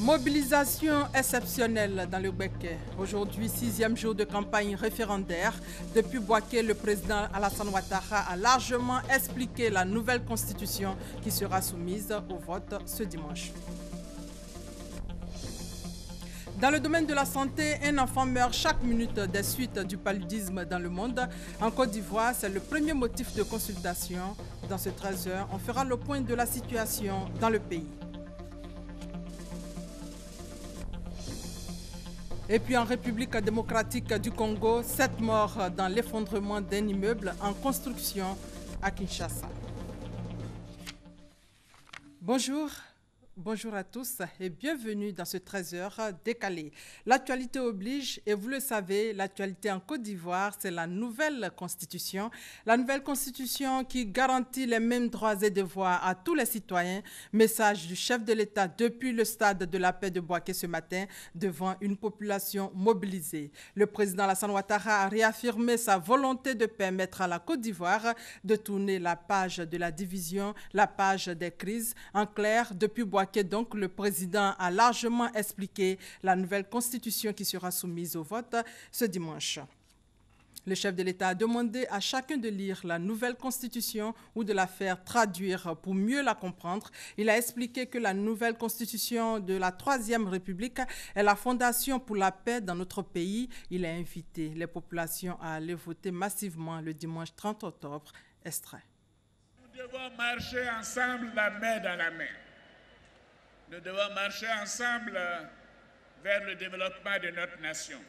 Mobilisation exceptionnelle dans le Béké. Aujourd'hui, 6e jour de campagne référendaire. Depuis Bouaké, le président Alassane Ouattara a largement expliqué la nouvelle constitution qui sera soumise au vote ce dimanche. Dans le domaine de la santé, un enfant meurt chaque minute des suites du paludisme dans le monde. En Côte d'Ivoire, c'est le premier motif de consultation. Dans ce 13h, on fera le point de la situation dans le pays. Et puis en République démocratique du Congo, 7 morts dans l'effondrement d'un immeuble en construction à Kinshasa. Bonjour à tous et bienvenue dans ce 13h décalé. L'actualité oblige et vous le savez, l'actualité en Côte d'Ivoire, c'est la nouvelle constitution. La nouvelle constitution qui garantit les mêmes droits et devoirs à tous les citoyens. Message du chef de l'État depuis le stade de la paix de Bouaké ce matin devant une population mobilisée. Le président Alassane Ouattara a réaffirmé sa volonté de permettre à la Côte d'Ivoire de tourner la page de la division, la page des crises. En clair, depuis Bouaké, donc, le président a largement expliqué la nouvelle constitution qui sera soumise au vote ce dimanche. Le chef de l'État a demandé à chacun de lire la nouvelle constitution ou de la faire traduire pour mieux la comprendre. Il a expliqué que la nouvelle constitution de la Troisième République est la fondation pour la paix dans notre pays. Il a invité les populations à aller voter massivement le dimanche 30 octobre. Extrait. Nous devons marcher ensemble la main dans la main. Nous devons marcher ensemble vers le développement de notre nation.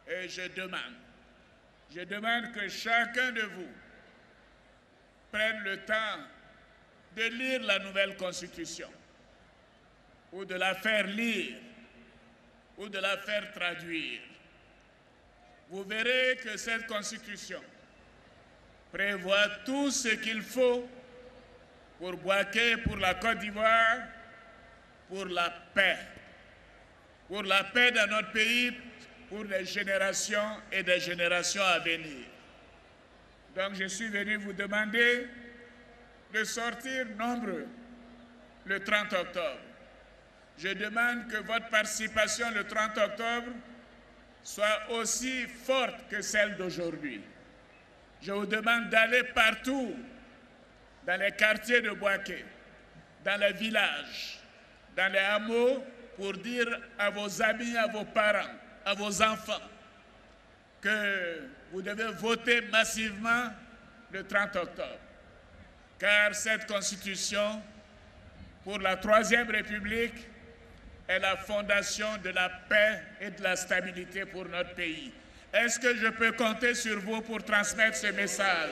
Et je demande que chacun de vous prenne le temps de lire la nouvelle constitution, ou de la faire lire, ou de la faire traduire. Vous verrez que cette constitution prévoit tout ce qu'il faut pour Bouaké, pour la Côte d'Ivoire, pour la paix dans notre pays, pour les générations et des générations à venir. Donc je suis venu vous demander de sortir nombreux le 30 octobre. Je demande que votre participation le 30 octobre soit aussi forte que celle d'aujourd'hui. Je vous demande d'aller partout, dans les quartiers de Bouaké, dans les villages, dans les hameaux, pour dire à vos amis, à vos parents, à vos enfants, que vous devez voter massivement le 30 octobre. Car cette constitution, pour la Troisième République, est la fondation de la paix et de la stabilité pour notre pays. Est-ce que je peux compter sur vous pour transmettre ce message?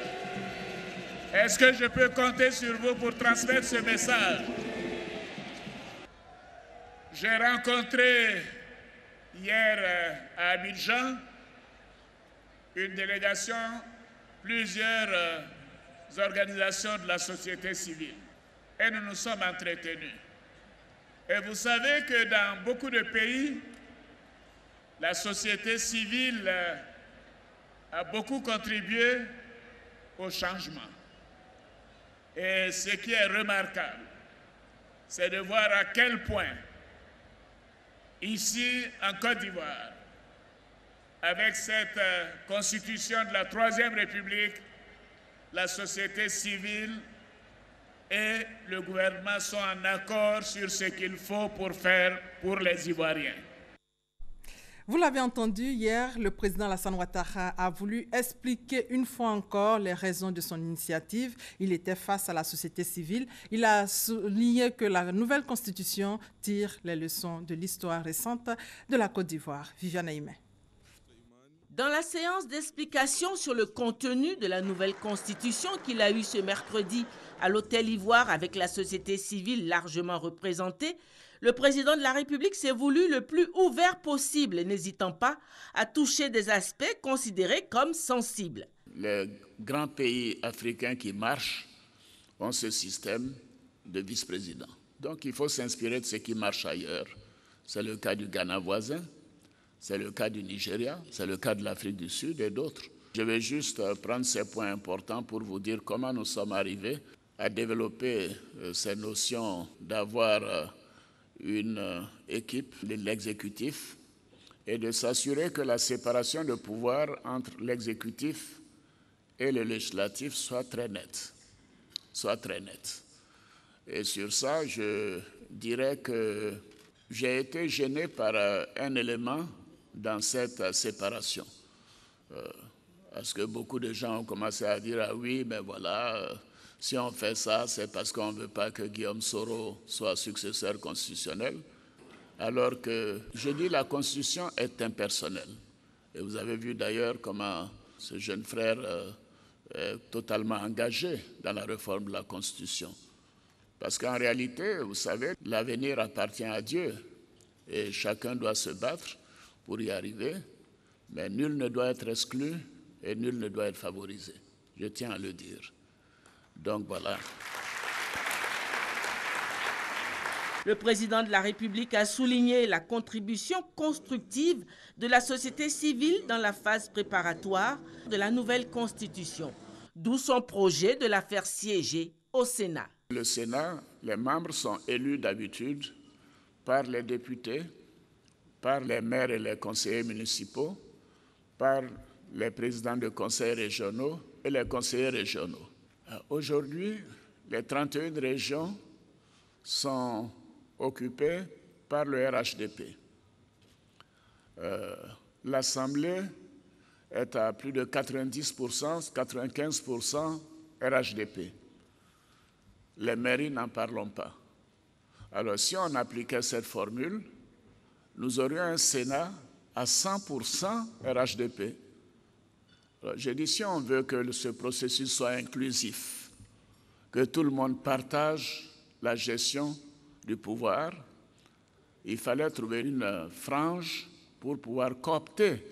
Est-ce que je peux compter sur vous pour transmettre ce message? J'ai rencontré hier à Abidjan une délégation, plusieurs organisations de la société civile. Et nous nous sommes entretenus. Et vous savez que dans beaucoup de pays, la société civile a beaucoup contribué au changement. Et ce qui est remarquable, c'est de voir à quel point, ici en Côte d'Ivoire, avec cette constitution de la Troisième République, la société civile et le gouvernement sont en accord sur ce qu'il faut pour faire pour les Ivoiriens. Vous l'avez entendu hier, le président Alassane Ouattara a voulu expliquer une fois encore les raisons de son initiative. Il était face à la société civile. Il a souligné que la nouvelle constitution tire les leçons de l'histoire récente de la Côte d'Ivoire. Viviane Aimé. Dans la séance d'explication sur le contenu de la nouvelle constitution qu'il a eue ce mercredi à l'Hôtel Ivoire avec la société civile largement représentée, le président de la République s'est voulu le plus ouvert possible, n'hésitant pas à toucher des aspects considérés comme sensibles. Les grands pays africains qui marchent ont ce système de vice-président. Donc il faut s'inspirer de ce qui marche ailleurs. C'est le cas du Ghana voisin, c'est le cas du Nigeria, c'est le cas de l'Afrique du Sud et d'autres. Je vais juste prendre ces points importants pour vous dire comment nous sommes arrivés à développer ces notions d'avoir une équipe de l'exécutif et de s'assurer que la séparation de pouvoir entre l'exécutif et le législatif soit très nette. Et sur ça, je dirais que j'ai été gêné par un élément dans cette séparation. Parce que beaucoup de gens ont commencé à dire « Ah oui, mais voilà, si on fait ça, c'est parce qu'on ne veut pas que Guillaume Soro soit successeur constitutionnel. » Alors que je dis la Constitution est impersonnelle. Et vous avez vu d'ailleurs comment ce jeune frère est totalement engagé dans la réforme de la Constitution. Parce qu'en réalité, vous savez, l'avenir appartient à Dieu et chacun doit se battre pour y arriver, mais nul ne doit être exclu et nul ne doit être favorisé. Je tiens à le dire. Donc voilà. Le président de la République a souligné la contribution constructive de la société civile dans la phase préparatoire de la nouvelle Constitution, d'où son projet de la faire siéger au Sénat. Le Sénat, les membres sont élus d'habitude par les députés, par les maires et les conseillers municipaux, par les présidents de conseils régionaux et les conseillers régionaux. Aujourd'hui, les 31 régions sont occupées par le RHDP. L'Assemblée est à plus de 90%, 95% RHDP. Les mairies n'en parlons pas. Alors, si on appliquait cette formule, nous aurions un Sénat à 100% RHDP. Alors, j'ai dit, si on veut que ce processus soit inclusif, que tout le monde partage la gestion du pouvoir, il fallait trouver une frange pour pouvoir coopter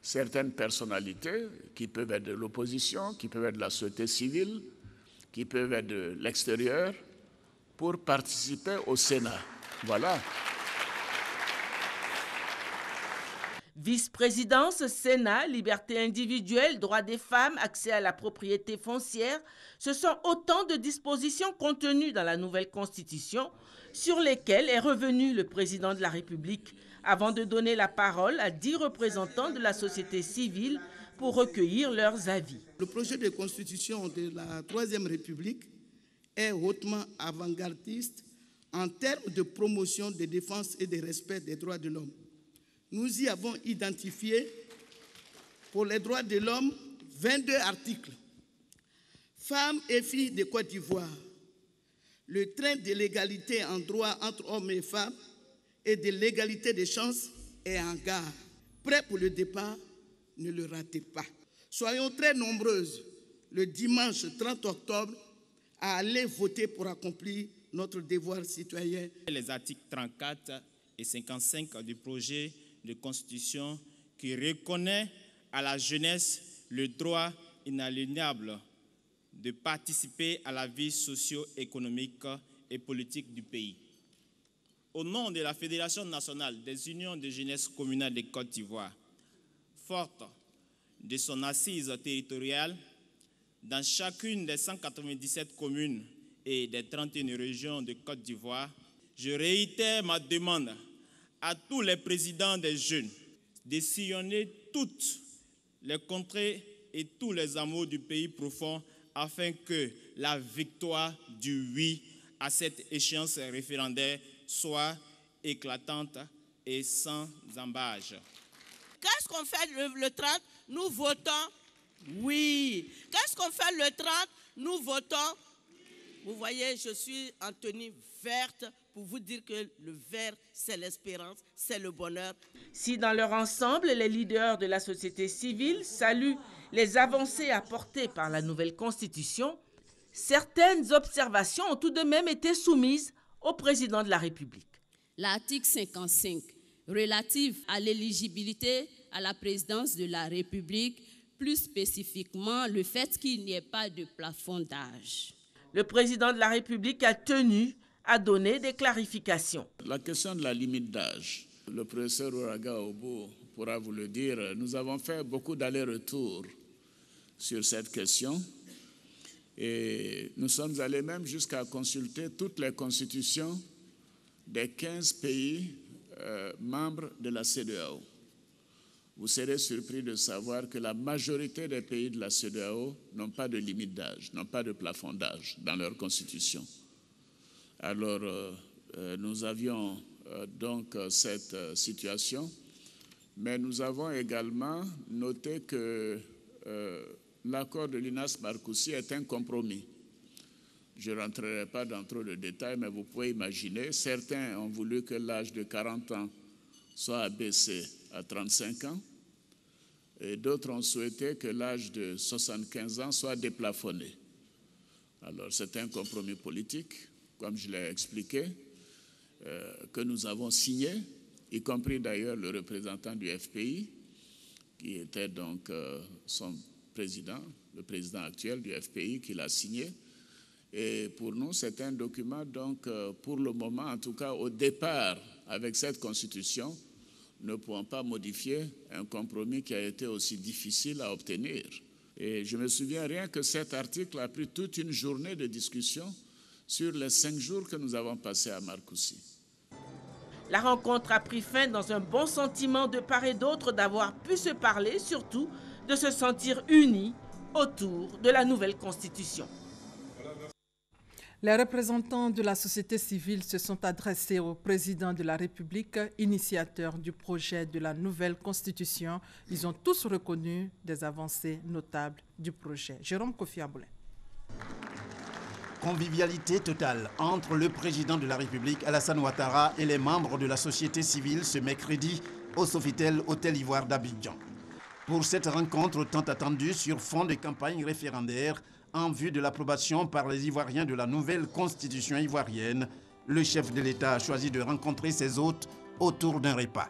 certaines personnalités qui peuvent être de l'opposition, qui peuvent être de la société civile, qui peuvent être de l'extérieur, pour participer au Sénat. Voilà. Vice-présidence, Sénat, liberté individuelle, droits des femmes, accès à la propriété foncière, ce sont autant de dispositions contenues dans la nouvelle Constitution sur lesquelles est revenu le président de la République avant de donner la parole à 10 représentants de la société civile pour recueillir leurs avis. Le projet de constitution de la Troisième République est hautement avant-gardiste en termes de promotion, de défense et de respect des droits de l'homme. Nous y avons identifié pour les droits de l'homme 22 articles. Femmes et filles de Côte d'Ivoire, le train de l'égalité en droit entre hommes et femmes et de l'égalité des chances est en gare. Prêt pour le départ, ne le ratez pas. Soyons très nombreuses le dimanche 30 octobre à aller voter pour accomplir notre devoir citoyen. Les articles 34 et 55 du projet de constitution qui reconnaît à la jeunesse le droit inaliénable de participer à la vie socio-économique et politique du pays. Au nom de la Fédération nationale des unions de jeunesse communale de Côte d'Ivoire, forte de son assise territoriale, dans chacune des 197 communes et des 31 régions de Côte d'Ivoire, je réitère ma demande à tous les présidents des jeunes de sillonner toutes les contrées et tous les hameaux du pays profond afin que la victoire du oui à cette échéance référendaire soit éclatante et sans embâche. Qu'est-ce qu'on fait le 30? Nous votons oui. Qu'est-ce qu'on fait le 30? Nous votons. Vous voyez, je suis en tenue verte pour vous dire que le vert, c'est l'espérance, c'est le bonheur. Si dans leur ensemble, les leaders de la société civile saluent les avancées apportées par la nouvelle Constitution, certaines observations ont tout de même été soumises au président de la République. L'article 55, relatif à l'éligibilité à la présidence de la République, plus spécifiquement le fait qu'il n'y ait pas de plafond d'âge. Le président de la République a tenu à donner des clarifications. La question de la limite d'âge, le professeur Ouraga Obo pourra vous le dire, nous avons fait beaucoup d'allers-retours sur cette question et nous sommes allés même jusqu'à consulter toutes les constitutions des 15 pays membres de la CEDEAO. Vous serez surpris de savoir que la majorité des pays de la CEDEAO n'ont pas de limite d'âge, n'ont pas de plafond d'âge dans leur constitution. Alors, nous avions donc cette situation, mais nous avons également noté que l'accord de Linas Markoussi est un compromis. Je ne rentrerai pas dans trop de détails, mais vous pouvez imaginer, certains ont voulu que l'âge de 40 ans soit abaissé à 35 ans, et d'autres ont souhaité que l'âge de 75 ans soit déplafonné. Alors, c'est un compromis politique, comme je l'ai expliqué, que nous avons signé, y compris d'ailleurs le représentant du FPI, qui était donc son président, le président actuel du FPI, qui l'a signé. Et pour nous, c'est un document, donc, pour le moment, en tout cas au départ, avec cette constitution, ne pouvons pas modifier un compromis qui a été aussi difficile à obtenir. Et je me souviens rien que cet article a pris toute une journée de discussion sur les 5 jours que nous avons passés à Markoussi. La rencontre a pris fin dans un bon sentiment de part et d'autre d'avoir pu se parler, surtout de se sentir unis autour de la nouvelle constitution. Les représentants de la société civile se sont adressés au président de la République, initiateur du projet de la nouvelle constitution. Ils ont tous reconnu des avancées notables du projet. Jérôme Kofi Aboulin. Convivialité totale entre le président de la République, Alassane Ouattara, et les membres de la société civile ce mercredi au Sofitel Hôtel Ivoire d'Abidjan. Pour cette rencontre tant attendue sur fond de campagne référendaire, en vue de l'approbation par les Ivoiriens de la nouvelle constitution ivoirienne, le chef de l'État a choisi de rencontrer ses hôtes autour d'un repas.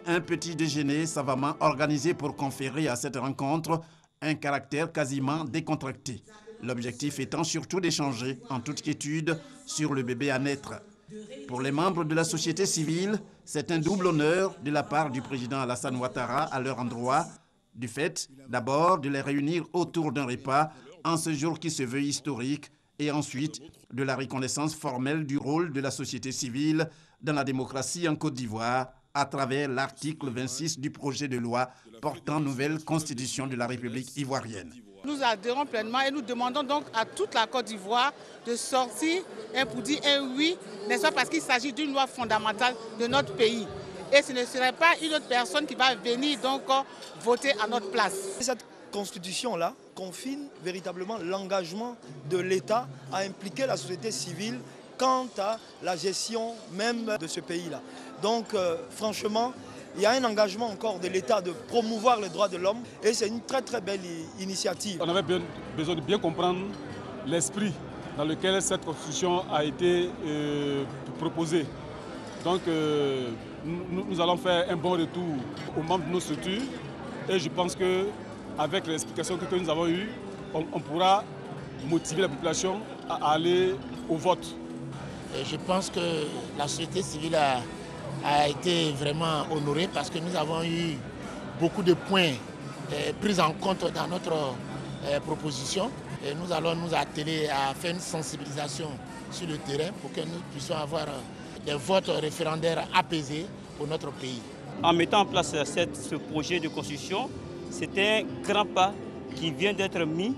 Un petit déjeuner savamment organisé pour conférer à cette rencontre un caractère quasiment décontracté. L'objectif étant surtout d'échanger en toute quiétude sur le bébé à naître. Pour les membres de la société civile, c'est un double honneur de la part du président Alassane Ouattara à leur endroit, du fait d'abord de les réunir autour d'un repas en ce jour qui se veut historique, et ensuite de la reconnaissance formelle du rôle de la société civile dans la démocratie en Côte d'Ivoire à travers l'article 26 du projet de loi portant nouvelle constitution de la République ivoirienne. Nous adhérons pleinement et nous demandons donc à toute la Côte d'Ivoire de sortir pour dire un oui, n'est-ce pas, parce qu'il s'agit d'une loi fondamentale de notre pays. Et ce ne serait pas une autre personne qui va venir donc voter à notre place. Cette constitution-là confine véritablement l'engagement de l'État à impliquer la société civile quant à la gestion même de ce pays-là. Donc franchement, il y a un engagement encore de l'État de promouvoir les droits de l'homme et c'est une très très belle initiative. On avait besoin de bien comprendre l'esprit dans lequel cette constitution a été proposée. Donc nous allons faire un bon retour aux membres de nos structures et je pense qu'avec les explications que nous avons eues, on pourra motiver la population à aller au vote. Et je pense que la société civile a été vraiment honorée parce que nous avons eu beaucoup de points pris en compte dans notre proposition. Et nous allons nous atteler à faire une sensibilisation sur le terrain pour que nous puissions avoir des votes référendaires apaisés pour notre pays. En mettant en place ce projet de constitution, c'est un grand pas qui vient d'être mis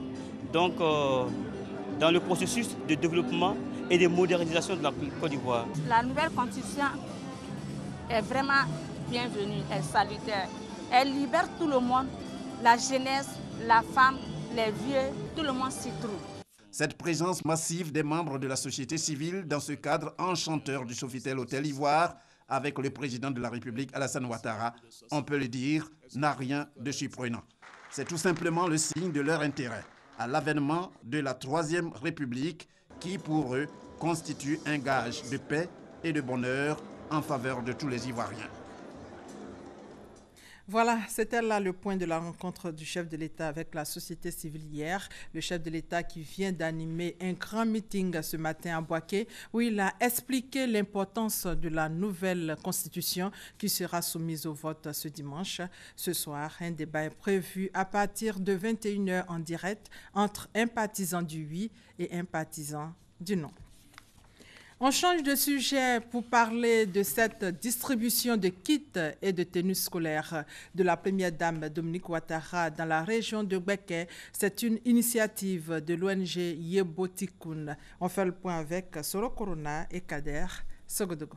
donc, dans le processus de développement et de modernisation de la Côte d'Ivoire. La nouvelle constitution est vraiment bienvenue, elle est salutaire. Elle libère tout le monde, la jeunesse, la femme, les vieux, tout le monde s'y trouve. Cette présence massive des membres de la société civile dans ce cadre enchanteur du Sofitel Hôtel Ivoire avec le président de la République Alassane Ouattara, on peut le dire, n'a rien de surprenant. C'est tout simplement le signe de leur intérêt à l'avènement de la Troisième République qui, pour eux, constitue un gage de paix et de bonheur en faveur de tous les Ivoiriens. Voilà, c'était là le point de la rencontre du chef de l'État avec la société civile hier. Le chef de l'État qui vient d'animer un grand meeting ce matin à Bouaké où il a expliqué l'importance de la nouvelle constitution qui sera soumise au vote ce dimanche. Ce soir, un débat est prévu à partir de 21h en direct entre un partisan du oui et un partisan du non. On change de sujet pour parler de cette distribution de kits et de tenues scolaires de la première dame Dominique Ouattara dans la région de Gbeke. C'est une initiative de l'ONG Yebotikun. On fait le point avec Soro Corona et Kader Sogodogo.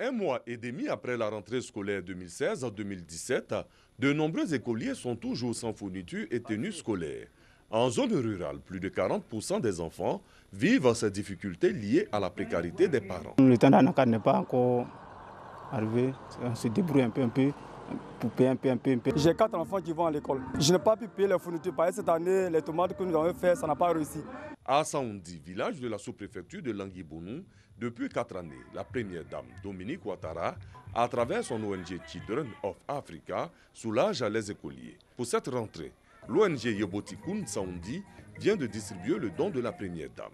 Un mois et demi après la rentrée scolaire 2016-2017, de nombreux écoliers sont toujours sans fourniture et tenues scolaires. En zone rurale, plus de 40% des enfants vivent ces difficultés liées à la précarité des parents. Le temps d'Anaka n'est pas encore arrivé, on se débrouille un peu pour payer un peu. J'ai 4 enfants qui vont à l'école. Je n'ai pas pu payer les fournitures parce que cette année, les tomates que nous avons fait, ça n'a pas réussi. À Saoundi, village de la sous-préfecture de Languibounou, depuis 4 années, la première dame Dominique Ouattara, à travers son ONG Children of Africa, soulage les écoliers. Pour cette rentrée, l'ONG Yebotikun Saoundi vient de distribuer le don de la première dame,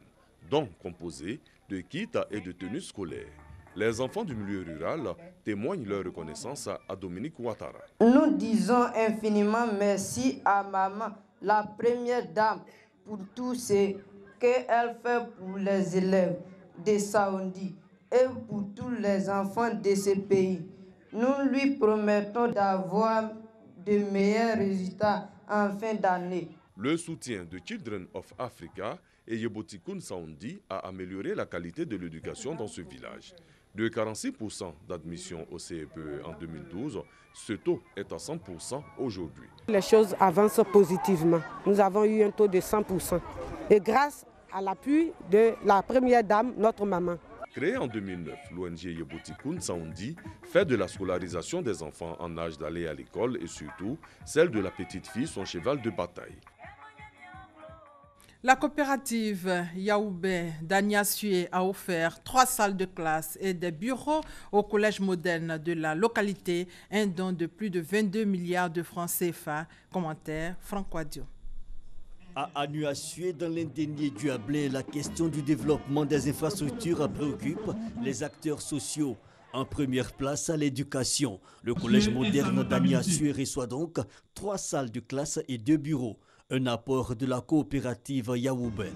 don composé de kits et de tenues scolaires. Les enfants du milieu rural témoignent leur reconnaissance à Dominique Ouattara. Nous disons infiniment merci à maman, la première dame, pour tout ce qu'elle fait pour les élèves de Saoundi et pour tous les enfants de ce pays. Nous lui promettons d'avoir de meilleurs résultats en fin d'année. Le soutien de Children of Africa et Yebotikun Saoundi a amélioré la qualité de l'éducation dans ce village. De 46% d'admission au CEPE en 2012, ce taux est à 100% aujourd'hui. Les choses avancent positivement. Nous avons eu un taux de 100%. Et grâce à l'appui de la première dame, notre maman. Créée en 2009, l'ONG Yebotikun Saoundi fait de la scolarisation des enfants en âge d'aller à l'école et surtout celle de la petite fille son cheval de bataille. La coopérative Yaoubé d'Agnassué a offert 3 salles de classe et des bureaux au collège moderne de la localité, un don de plus de 22 milliards de francs CFA. Commentaire Franck Wadio. À Agnassué, dans l'indénié du Ablé, la question du développement des infrastructures préoccupe les acteurs sociaux. En première place, à l'éducation. Le collège moderne d'Agnassué reçoit donc 3 salles de classe et 2 bureaux. Un apport de la coopérative Yaoubé.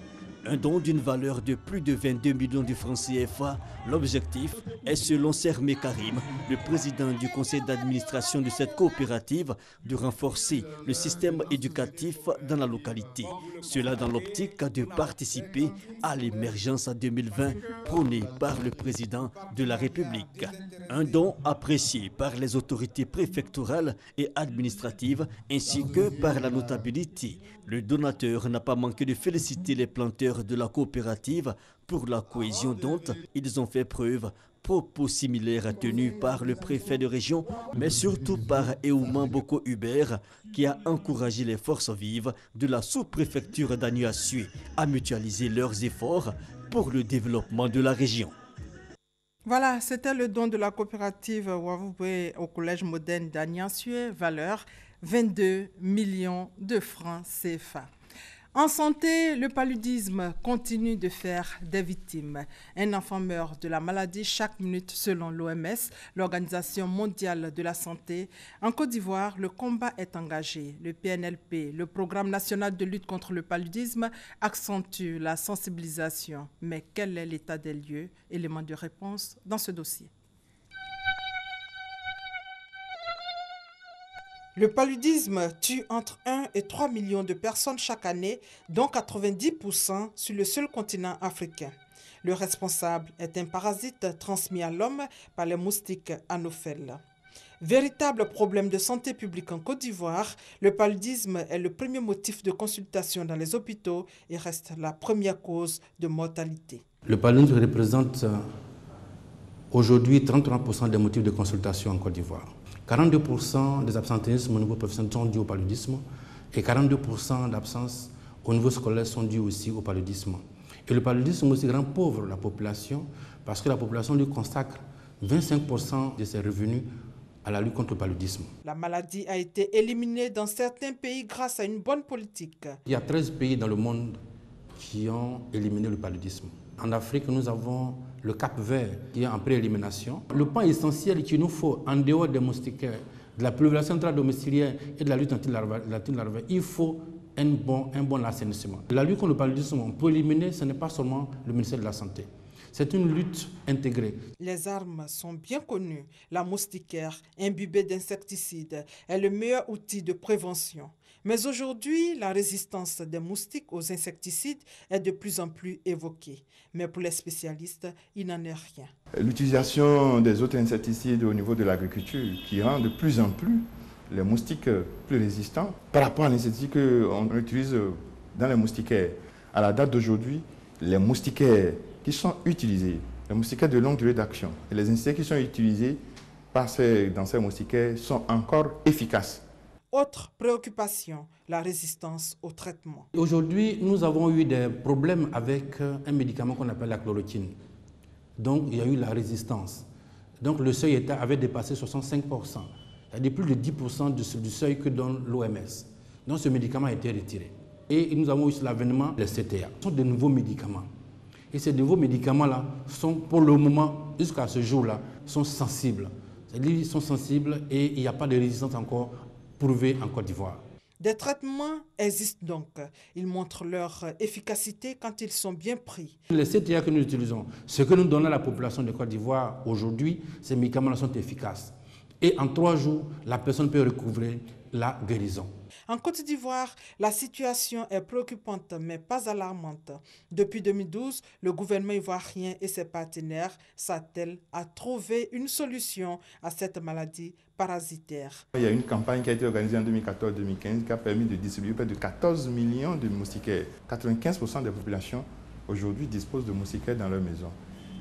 Un don d'une valeur de plus de 22 millions de francs CFA. L'objectif est, selon Sermé Karim, le président du conseil d'administration de cette coopérative, de renforcer le système éducatif dans la localité. Cela dans l'optique de participer à l'émergence en 2020 prônée par le président de la République. Un don apprécié par les autorités préfectorales et administratives ainsi que par la notabilité. Le donateur n'a pas manqué de féliciter les planteurs de la coopérative pour la cohésion dont ils ont fait preuve. Propos similaires tenus par le préfet de région, mais surtout par Eouman Boko Hubert, qui a encouragé les forces vives de la sous-préfecture d'Agnassué à mutualiser leurs efforts pour le développement de la région. Voilà, c'était le don de la coopérative Yaoubé au collège moderne d'Agnassué, valeur 22 millions de francs CFA. En santé, le paludisme continue de faire des victimes. Un enfant meurt de la maladie chaque minute selon l'OMS, l'Organisation mondiale de la santé. En Côte d'Ivoire, le combat est engagé. Le PNLP, le Programme national de lutte contre le paludisme, accentue la sensibilisation. Mais quel est l'état des lieux? Élément de réponse dans ce dossier. Le paludisme tue entre 1 et 3 millions de personnes chaque année, dont 90% sur le seul continent africain. Le responsable est un parasite transmis à l'homme par les moustiques anopheles. Véritable problème de santé publique en Côte d'Ivoire, le paludisme est le premier motif de consultation dans les hôpitaux et reste la première cause de mortalité. Le paludisme représente aujourd'hui 33% des motifs de consultation en Côte d'Ivoire. 42% des absentéismes au niveau professionnel sont dus au paludisme et 42% d'absences au niveau scolaire sont dus aussi au paludisme. Et le paludisme aussi rend pauvre la population parce que la population lui consacre 25% de ses revenus à la lutte contre le paludisme. La maladie a été éliminée dans certains pays grâce à une bonne politique. Il y a 13 pays dans le monde qui ont éliminé le paludisme. En Afrique, nous avons le Cap Vert qui est en préélimination. Le point essentiel qu'il nous faut, en dehors des moustiquaires, de la pulvérisation intradomiciliaire et de la lutte anti-larvaire, il faut un bon assainissement. La lutte contre le paludisme, on peut éliminer, ce n'est pas seulement le ministère de la Santé. C'est une lutte intégrée. Les armes sont bien connues. La moustiquaire, imbibée d'insecticides, est le meilleur outil de prévention. Mais aujourd'hui, la résistance des moustiques aux insecticides est de plus en plus évoquée. Mais pour les spécialistes, il n'en est rien. L'utilisation des autres insecticides au niveau de l'agriculture qui rend de plus en plus les moustiques plus résistants par rapport à l'insecticide qu'on utilise dans les moustiquaires. À la date d'aujourd'hui, les moustiquaires qui sont utilisés, les moustiquaires de longue durée d'action et les insecticides qui sont utilisés dans ces moustiquaires sont encore efficaces. Autre préoccupation, la résistance au traitement. Aujourd'hui, nous avons eu des problèmes avec un médicament qu'on appelle la chloroquine. Donc, il y a eu la résistance. Donc, le seuil avait dépassé 65%. C'est-à-dire plus de 10% du seuil que donne l'OMS. Donc, ce médicament a été retiré. Et nous avons eu l'avènement des CTA. Ce sont de nouveaux médicaments. Et ces nouveaux médicaments-là sont, pour le moment, jusqu'à ce jour-là, sont sensibles. C'est-à-dire qu'ils sont sensibles et il n'y a pas de résistance encore prouvée en Côte d'Ivoire. Des traitements existent donc. Ils montrent leur efficacité quand ils sont bien pris. Les CTA que nous utilisons, ce que nous donnons à la population de Côte d'Ivoire aujourd'hui, ces médicaments sont efficaces. Et en 3 jours, la personne peut recouvrer la guérison. En Côte d'Ivoire, la situation est préoccupante mais pas alarmante. Depuis 2012, le gouvernement ivoirien et ses partenaires s'attellent à trouver une solution à cette maladie parasitaire. Il y a une campagne qui a été organisée en 2014-2015 qui a permis de distribuer près de 14 millions de moustiquaires. 95% des populations aujourd'hui disposent de moustiquaires dans leur maison.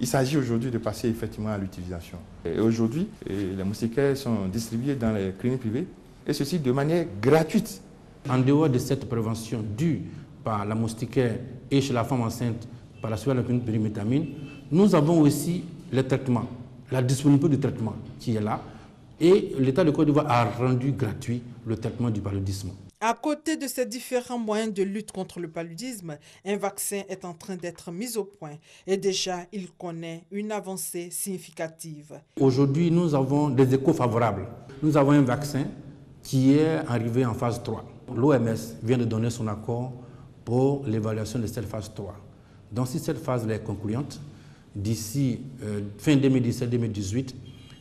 Il s'agit aujourd'hui de passer effectivement à l'utilisation. Et aujourd'hui, les moustiquaires sont distribués dans les cliniques privées et ceci de manière gratuite. En dehors de cette prévention due par la moustiquaire et chez la femme enceinte par la périmètamine, nous avons aussi le traitement, la disponibilité du traitement qui est là. Et l'État de Côte d'Ivoire a rendu gratuit le traitement du paludisme. À côté de ces différents moyens de lutte contre le paludisme, un vaccin est en train d'être mis au point et déjà il connaît une avancée significative. Aujourd'hui, nous avons des échos favorables. Nous avons un vaccin qui est arrivé en phase 3. L'OMS vient de donner son accord pour l'évaluation de cette phase 3. Donc si cette phase est concluante, d'ici fin 2017-2018,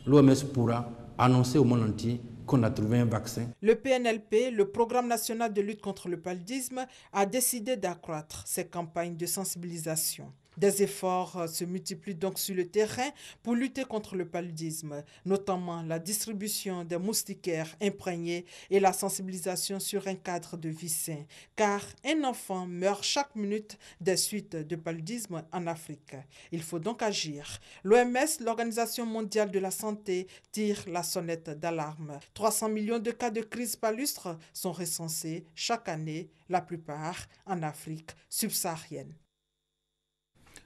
l'OMS pourra annoncer au monde entier qu'on a trouvé un vaccin. Le PNLP, le Programme national de lutte contre le paludisme, a décidé d'accroître ses campagnes de sensibilisation. Des efforts se multiplient donc sur le terrain pour lutter contre le paludisme, notamment la distribution des moustiquaires imprégnés et la sensibilisation sur un cadre de vie sain, car un enfant meurt chaque minute des suites de paludisme en Afrique. Il faut donc agir. L'OMS, l'Organisation mondiale de la santé, tire la sonnette d'alarme. 300 millions de cas de crise palustre sont recensés chaque année, la plupart en Afrique subsaharienne.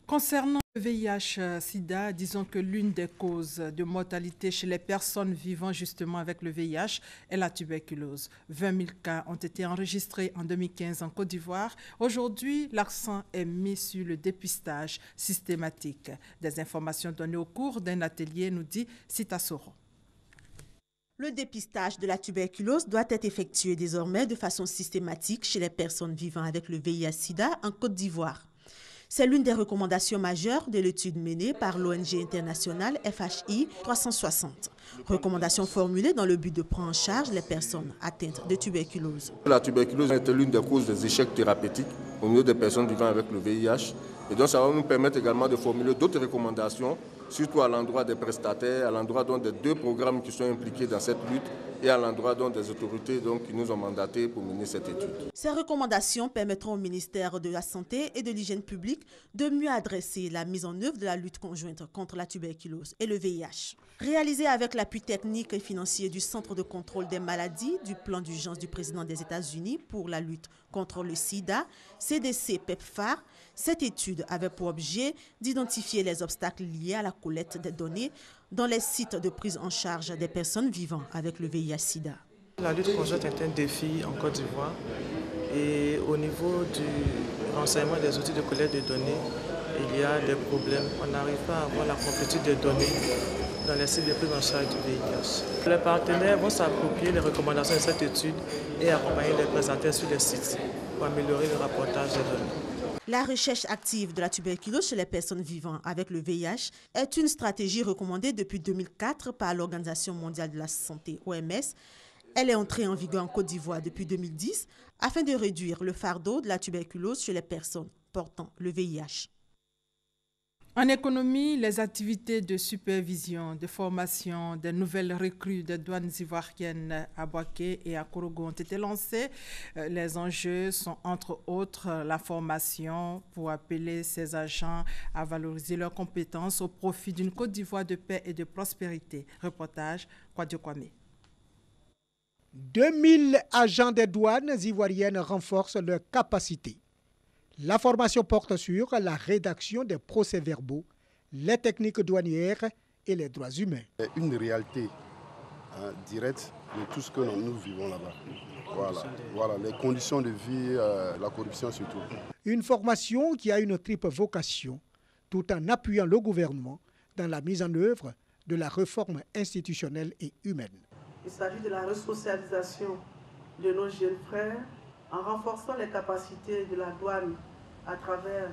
Concernant le VIH-Sida, disons que l'une des causes de mortalité chez les personnes vivant justement avec le VIH est la tuberculose. 20 000 cas ont été enregistrés en 2015 en Côte d'Ivoire. Aujourd'hui, l'accent est mis sur le dépistage systématique. Des informations données au cours d'un atelier, nous dit Sita Soro. Le dépistage de la tuberculose doit être effectué désormais de façon systématique chez les personnes vivant avec le VIH-Sida en Côte d'Ivoire. C'est l'une des recommandations majeures de l'étude menée par l'ONG internationale FHI 360. Recommandation formulée dans le but de prendre en charge les personnes atteintes de tuberculose. La tuberculose est l'une des causes des échecs thérapeutiques au milieu des personnes vivant avec le VIH. Et donc ça va nous permettre également de formuler d'autres recommandations, surtout à l'endroit des prestataires, à l'endroit des 2 programmes qui sont impliqués dans cette lutte et à l'endroit des autorités qui nous ont mandatés pour mener cette étude. Ces recommandations permettront au ministère de la Santé et de l'Hygiène publique de mieux adresser la mise en œuvre de la lutte conjointe contre la tuberculose et le VIH. Réalisée avec l'appui technique et financier du Centre de contrôle des maladies du plan d'urgence du président des États-Unis pour la lutte contre le sida, CDC-PEPFAR, cette étude avait pour objet d'identifier les obstacles liés à la collecte des données dans les sites de prise en charge des personnes vivant avec le VIH-Sida. La lutte conjointe est un défi en Côte d'Ivoire et au niveau du renseignement des outils de collecte de données, il y a des problèmes. On n'arrive pas à avoir la complétude des données dans les sites de prise en charge du VIH. Les partenaires vont s'approprier les recommandations de cette étude et accompagner les prestataires sur les sites pour améliorer le rapportage des données. La recherche active de la tuberculose chez les personnes vivant avec le VIH est une stratégie recommandée depuis 2004 par l'Organisation mondiale de la santé, OMS. Elle est entrée en vigueur en Côte d'Ivoire depuis 2010 afin de réduire le fardeau de la tuberculose chez les personnes portant le VIH. En économie, les activités de supervision, de formation des nouvelles recrues des douanes ivoiriennes à Bouaké et à Korogo ont été lancées. Les enjeux sont entre autres la formation pour appeler ces agents à valoriser leurs compétences au profit d'une Côte d'Ivoire de paix et de prospérité. Reportage Kwadjo Kwame. 2000 agents des douanes ivoiriennes renforcent leurs capacités. La formation porte sur la rédaction des procès-verbaux, les techniques douanières et les droits humains. C'est une réalité directe de tout ce que nous vivons là-bas. Voilà, les conditions de vie, la corruption surtout. Une formation qui a une triple vocation, tout en appuyant le gouvernement dans la mise en œuvre de la réforme institutionnelle et humaine. Il s'agit de la resocialisation de nos jeunes frères en renforçant les capacités de la douane à travers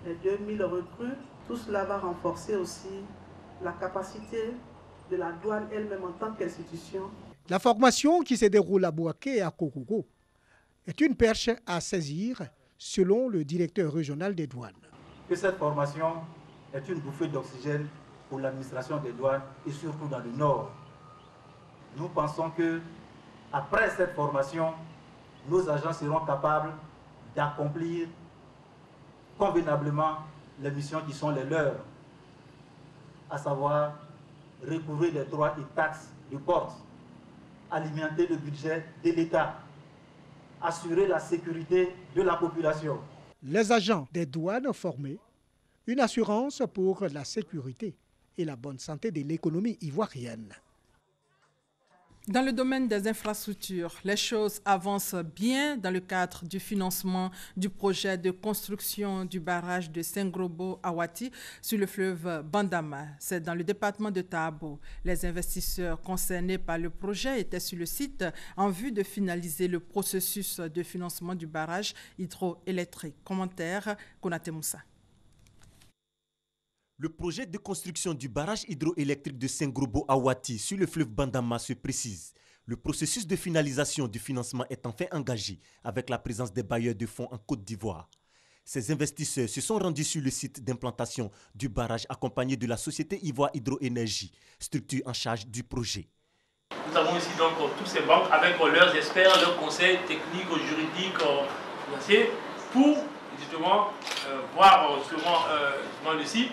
les 2000 recrues. Tout cela va renforcer aussi la capacité de la douane elle-même en tant qu'institution. La formation qui se déroule à Bouaké et à Korogo est une perche à saisir selon le directeur régional des douanes. Que cette formation est une bouffée d'oxygène pour l'administration des douanes et surtout dans le Nord. Nous pensons que après cette formation, nos agents seront capables d'accomplir convenablement les missions qui sont les leurs, à savoir recouvrer les droits et taxes de porte, alimenter le budget de l'État, assurer la sécurité de la population. Les agents des douanes formés, une assurance pour la sécurité et la bonne santé de l'économie ivoirienne. Dans le domaine des infrastructures, les choses avancent bien dans le cadre du financement du projet de construction du barrage de Sengrobo-Awati sur le fleuve Bandama. C'est dans le département de Tabo. Les investisseurs concernés par le projet étaient sur le site en vue de finaliser le processus de financement du barrage hydroélectrique. Commentaire, Konate Moussa. Le projet de construction du barrage hydroélectrique de Sengrobo-Awati sur le fleuve Bandama se précise. Le processus de finalisation du financement est enfin engagé avec la présence des bailleurs de fonds en Côte d'Ivoire. Ces investisseurs se sont rendus sur le site d'implantation du barrage accompagné de la société Ivoire Hydroénergie, structure en charge du projet. Nous avons ici donc toutes ces banques avec leurs experts, leurs conseils techniques, juridiques, financiers pour justement voir justement le site,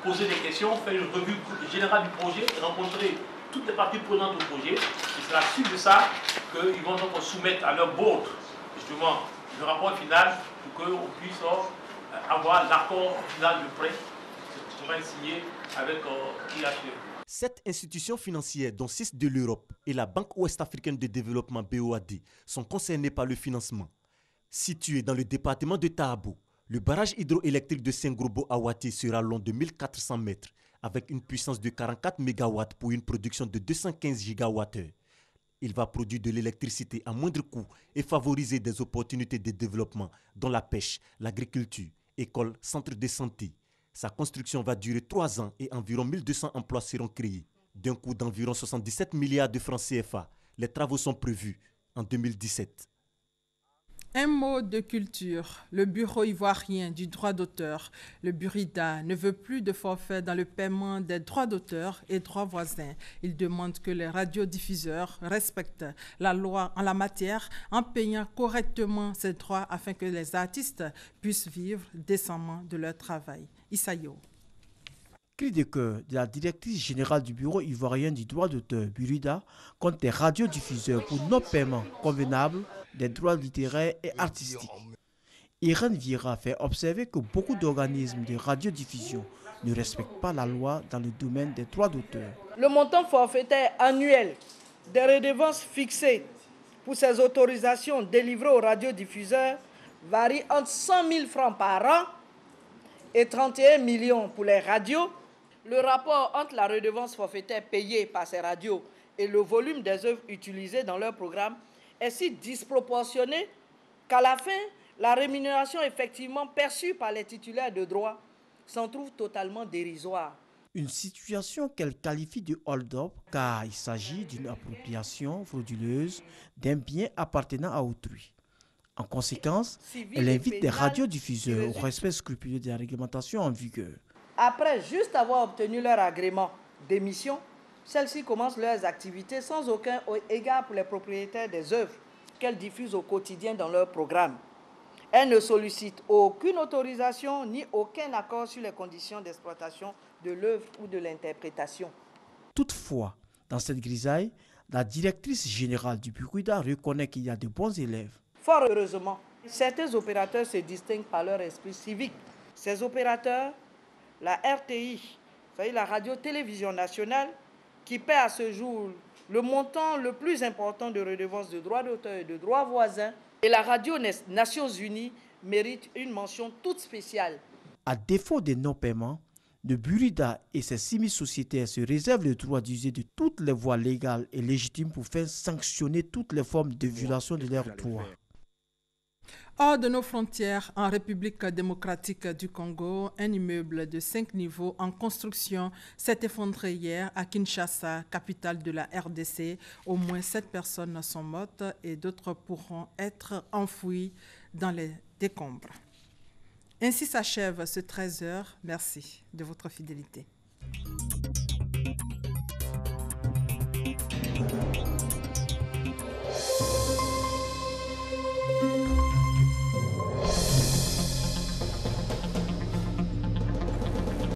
poser des questions, faire une revue générale du projet, rencontrer toutes les parties prenantes du projet. Et c'est à la suite de ça qu'ils vont donc soumettre à leur board justement le rapport final pour qu'on puisse avoir l'accord final de prêt qui sera signé avec IHE. Cette institution financière, dont 6 de l'Europe et la Banque ouest-africaine de développement BOAD, sont concernées par le financement. Situé dans le département de Tabo, le barrage hydroélectrique de Sengrobo-Awati sera long de 1400 mètres avec une puissance de 44 MW pour une production de 215 GWh. Il va produire de l'électricité à moindre coût et favoriser des opportunités de développement dans la pêche, l'agriculture, écoles, centres de santé. Sa construction va durer 3 ans et environ 1200 emplois seront créés. D'un coût d'environ 77 milliards de francs CFA, les travaux sont prévus en 2017. Un mot de culture. Le Bureau ivoirien du droit d'auteur, le Burida, ne veut plus de forfait dans le paiement des droits d'auteur et droits voisins. Il demande que les radiodiffuseurs respectent la loi en la matière en payant correctement ces droits afin que les artistes puissent vivre décemment de leur travail. Isayo. Cri de cœur de la directrice générale du Bureau ivoirien du droit d'auteur, Burida, contre les radiodiffuseurs pour non-paiement convenable des droits littéraires et artistiques. Irène Vira fait observer que beaucoup d'organismes de radiodiffusion ne respectent pas la loi dans le domaine des droits d'auteur. Le montant forfaitaire annuel des redevances fixées pour ces autorisations délivrées aux radiodiffuseurs varie entre 100 000 francs par an et 31 millions pour les radios. Le rapport entre la redevance forfaitaire payée par ces radios et le volume des œuvres utilisées dans leur programme est si disproportionné qu'à la fin, La rémunération effectivement perçue par les titulaires de droits s'en trouve totalement dérisoire. Une situation qu'elle qualifie de hold-up car il s'agit d'une appropriation frauduleuse d'un bien appartenant à autrui. En conséquence, elle invite des radiodiffuseurs au respect scrupuleux des réglementations en vigueur. Après juste avoir obtenu leur agrément d'émission, celles-ci commencent leurs activités sans aucun égard pour les propriétaires des œuvres qu'elles diffusent au quotidien dans leurs programmes. Elles ne sollicitent aucune autorisation ni aucun accord sur les conditions d'exploitation de l'œuvre ou de l'interprétation. Toutefois, dans cette grisaille, la directrice générale du Buruida reconnaît qu'il y a de bons élèves. Fort heureusement, certains opérateurs se distinguent par leur esprit civique. Ces opérateurs, la RTI, c'est-à-dire la radio-télévision nationale, qui paie à ce jour le montant le plus important de redevances de droits d'auteur et de droits voisins, et la radio Nations Unies mérite une mention toute spéciale. À défaut des non-paiements, le Buruida et ses 6000 sociétaires se réservent le droit d'user de toutes les voies légales et légitimes pour faire sanctionner toutes les formes de violation de leurs droits. Hors de nos frontières, en République démocratique du Congo, un immeuble de 5 niveaux en construction s'est effondré hier à Kinshasa, capitale de la RDC. Au moins 7 personnes sont mortes et d'autres pourront être enfouies dans les décombres. Ainsi s'achève ce 13h. Merci de votre fidélité.